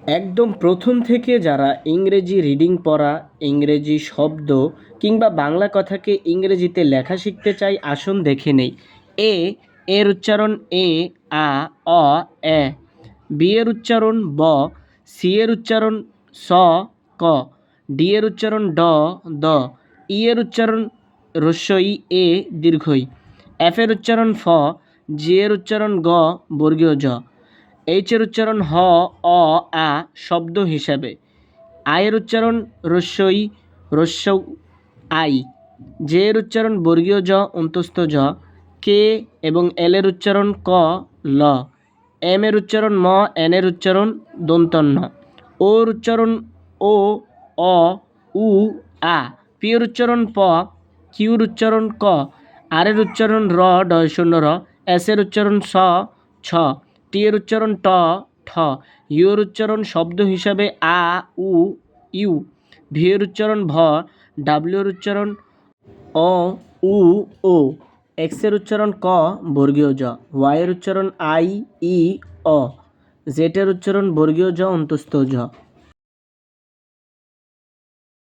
একদম প্রথম থেকে যারা ইংরেজি রিডিং পড়া, ইংরেজি শব্দ কিংবা বাংলা কথাকে ইংরেজিতে লেখা শিখতে চাই, আসুন দেখে নেই। এ এর উচ্চারণ এ, আ, অ, এ। বি এর উচ্চারণ ব, সি এর উচ্চারণ স, ক। ডি এর উচ্চারণ ড, দ। ই এর উচ্চারণ রস্বই এ দীর্ঘই। এফ এর উচ্চারণ ফ, জি এর উচ্চারণ গ বর্গীয় জ। এইচ এর উচ্চারণ হ, অ, আ শব্দ হিসাবে। আই এর উচ্চারণ রস্বই রস্যৌ আই। জে এর উচ্চারণ বর্গীয় জ অন্তস্থ জ। কে এবং এল এর উচ্চারণ ক, ল। এম এর উচ্চারণ ম, এন এর উচ্চারণ দন্তন্য। ও এর উচ্চারণ ও, অ, উ, আ। পি এর উচ্চারণ প, কিউর উচ্চারণ ক। আর এর উচ্চারণ র, ডয় শূন্য র। এস এর উচ্চারণ স, ছ। টি এর উচ্চারণ ট, ঠ। ইউ এর উচ্চারণ শব্দ হিসাবে আ, উ, ইউ। ভি এর উচ্চারণ ভ। ডাব্লিউ এর উচ্চারণ অ, উ, ও। এক্স এর উচ্চারণ ক বর্গীয় জ। ওয়াই এর উচ্চারণ আই, ই, অ। জেড এর উচ্চারণ বর্গীয় জ অন্তস্থ জ।